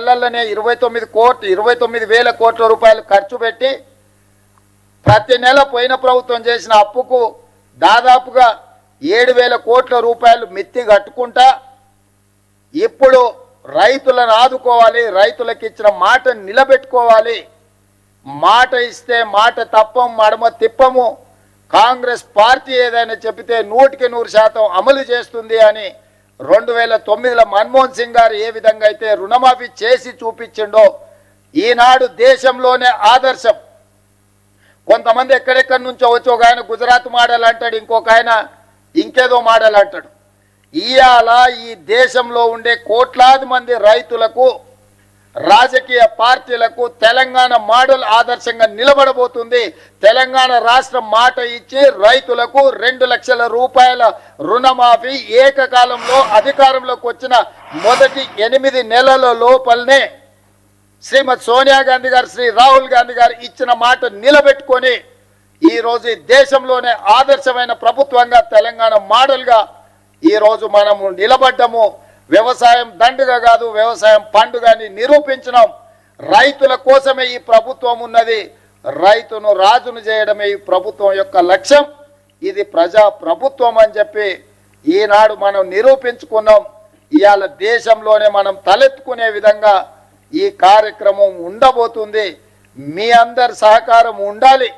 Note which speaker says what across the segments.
Speaker 1: నెలల్లోనే 29,000 కోట్ల రూపాయలు ఖర్చు పెట్టి ప్రతి నెల పోయిన ప్రభుత్వం చేసిన అప్పుకు దాదాపుగా 7,000 కోట్ల రూపాయలు మిత్తి కట్టుకుంటా ఇప్పుడు రైతులను ఆదుకోవాలి, రైతులకు ఇచ్చిన మాట నిలబెట్టుకోవాలి, మాట ఇస్తే మాట తప్పం మడమ తిప్పము, కాంగ్రెస్ పార్టీ ఏదైనా చెబితే 100% అమలు చేస్తుంది అని 2009లో మన్మోహన్ సింగ్ గారు ఏ విధంగా అయితే రుణమాఫీ చేసి చూపించిండో ఈనాడు దేశంలోనే ఆదర్శం. కొంతమంది ఎక్కడెక్కడి నుంచో వచ్చి ఒక ఆయన గుజరాత్ మోడల్ అంటాడు, ఇంకొక ఆయన ఇంకేదో మోడల్ అంటాడు. ఇవాళ ఈ దేశంలో ఉండే కోట్లాది మంది రైతులకు, రాజకీయ పార్టీలకు తెలంగాణ మోడల్ ఆదర్శంగా నిలబడబోతుంది. తెలంగాణ రాష్ట్రం మాట ఇచ్చి రైతులకు 2 లక్షల రూపాయల రుణమాఫీ ఏకకాలంలో అధికారంలోకి వచ్చిన మొదటి 8 నెలల లోపలనే శ్రీమతి సోనియా గాంధీ గారు, శ్రీ రాహుల్ గాంధీ గారు ఇచ్చిన మాట నిలబెట్టుకొని ఈరోజు దేశంలోనే ఆదర్శమైన ప్రభుత్వంగా తెలంగాణ మోడల్గా ఈరోజు మనము నిలబడ్డము. వ్యవసాయం దండుగా కాదు, వ్యవసాయం పండుగని నిరూపించినాం. రైతుల కోసమే ఈ ప్రభుత్వం ఉన్నది, రైతును రాజును చేయడమే ఈ ప్రభుత్వం యొక్క లక్ష్యం. ఇది ప్రజా ప్రభుత్వం అని చెప్పి ఈనాడు మనం నిరూపించుకున్నాం. ఇవాళ దేశంలోనే మనం తలెత్తుకునే విధంగా ఈ కార్యక్రమం ఉండబోతుంది. మీ అందరి సహకారం ఉండాలి.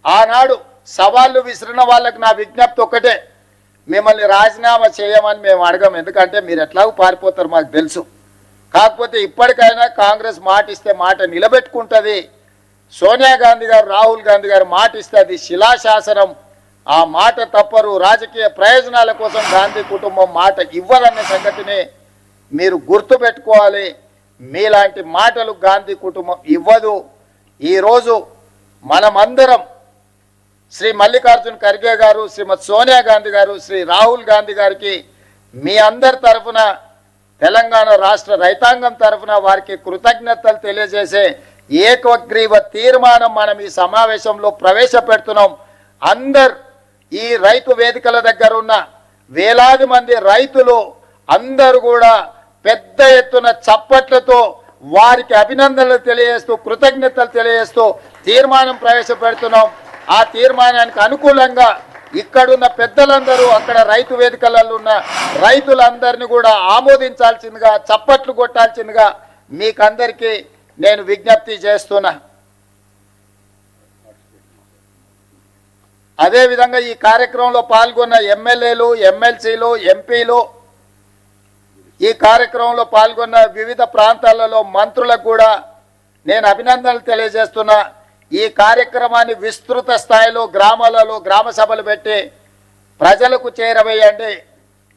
Speaker 1: ఆనాడు సవాళ్ళు విసిరిన వాళ్ళకి నా విజ్ఞప్తి ఒక్కటే, మిమ్మల్ని రాజీనామా చేయమని మేము అడగం, ఎందుకంటే మీరు ఎట్లాగూ పారిపోతారు మాకు తెలుసు. కాకపోతే ఇప్పటికైనా కాంగ్రెస్ మాట ఇస్తే మాట నిలబెట్టుకుంటుంది. సోనియా గాంధీ గారు, రాహుల్ గాంధీ గారు మాట ఇస్తే అది శిలాశాసనం, ఆ మాట తప్పరు. రాజకీయ ప్రయోజనాల కోసం గాంధీ కుటుంబం మాట ఇవ్వదన్న సంగతిని మీరు గుర్తుపెట్టుకోవాలి. మీలాంటి మాటలు గాంధీ కుటుంబం ఇవ్వదు. ఈరోజు మనమందరం శ్రీ మల్లికార్జున్ ఖర్గే గారు, శ్రీమతి సోనియా గాంధీ గారు, శ్రీ రాహుల్ గాంధీ గారికి మీ అందరి తరఫున, తెలంగాణ రాష్ట్ర రైతాంగం తరఫున వారికి కృతజ్ఞతలు తెలియజేసే ఏకగ్రీవ తీర్మానం మనం ఈ సమావేశంలో ప్రవేశపెడుతున్నాం. ఈ రైతు వేదికల దగ్గర ఉన్న వేలాది మంది రైతులు అందరూ కూడా పెద్ద ఎత్తున చప్పట్లతో వారికి అభినందనలు తెలియజేస్తూ, కృతజ్ఞతలు తెలియజేస్తూ తీర్మానం ప్రవేశపెడుతున్నాం. ఆ తీర్మానానికి అనుకూలంగా ఇక్కడున్న పెద్దలందరూ, అక్కడ రైతు వేదికలలో ఉన్న రైతులందరినీ కూడా ఆమోదించాల్సిందిగా, చప్పట్లు కొట్టాల్సిందిగా మీకందరికీ నేను విజ్ఞప్తి చేస్తున్నా. అదేవిధంగా ఈ కార్యక్రమంలో పాల్గొన్న ఎమ్మెల్యేలు, ఎమ్మెల్సీలు, ఎంపీలు, ఈ కార్యక్రమంలో పాల్గొన్న వివిధ ప్రాంతాలలో మంత్రులకు కూడా నేను అభినందనలు తెలియజేస్తున్నా. ఈ కార్యక్రమాన్ని విస్తృత స్థాయిలో గ్రామాలలో గ్రామ సభలు పెట్టి ప్రజలకు చేరవేయండి.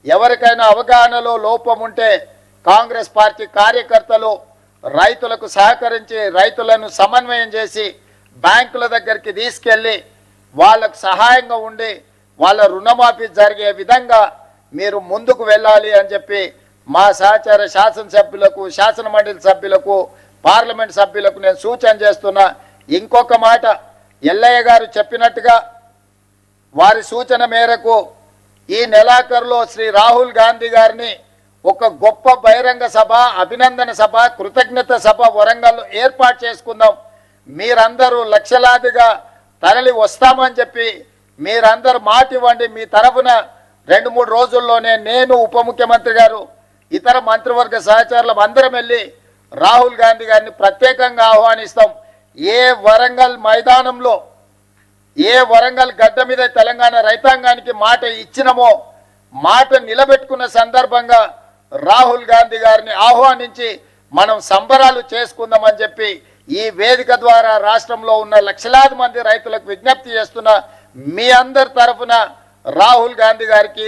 Speaker 1: ఎవరికైనా అవగాహనలో లోపం ఉంటే కాంగ్రెస్ పార్టీ కార్యకర్తలు రైతులకు సహకరించి, రైతులను సమన్వయం చేసి బ్యాంకుల దగ్గరికి తీసుకెళ్ళి వాళ్ళకు సహాయంగా ఉండి వాళ్ళ రుణమాఫీ జరిగే విధంగా మీరు ముందుకు వెళ్ళాలి అని చెప్పి మా సహచార శాసనసభ్యులకు, శాసనమండలి సభ్యులకు, పార్లమెంట్ సభ్యులకు నేను సూచన చేస్తున్నా. ఇంకొక మాట, ఎల్లయ్య గారు చెప్పినట్టుగా వారి సూచన మేరకు ఈ నెలాఖరులో శ్రీ రాహుల్ గాంధీ గారిని ఒక గొప్ప బహిరంగ సభ, అభినందన సభ, కృతజ్ఞత సభ వరంగల్లో ఏర్పాటు చేసుకుందాం. మీరందరూ లక్షలాదిగా తరలి వస్తామని చెప్పి మీరందరూ మాట ఇవ్వండి. మీ తరఫున 2-3 రోజుల్లోనే నేను, ఉప ముఖ్యమంత్రి గారు, ఇతర మంత్రివర్గ సహచరులు అందరం వెళ్ళి రాహుల్ గాంధీ గారిని ప్రత్యేకంగా ఆహ్వానిస్తాం. ఏ వరంగల్ మైదానంలో, ఏ వరంగల్ గడ్డ మీద తెలంగాణ రైతాంగానికి మాట ఇచ్చినమో మాట నిలబెట్టుకున్న సందర్భంగా రాహుల్ గాంధీ గారిని ఆహ్వానించి మనం సంబరాలు చేసుకుందామని చెప్పి ఈ వేదిక ద్వారా రాష్ట్రంలో ఉన్న లక్షలాది మంది రైతులకు విజ్ఞప్తి చేస్తున్నా. మీ అందరి తరఫున రాహుల్ గాంధీ గారికి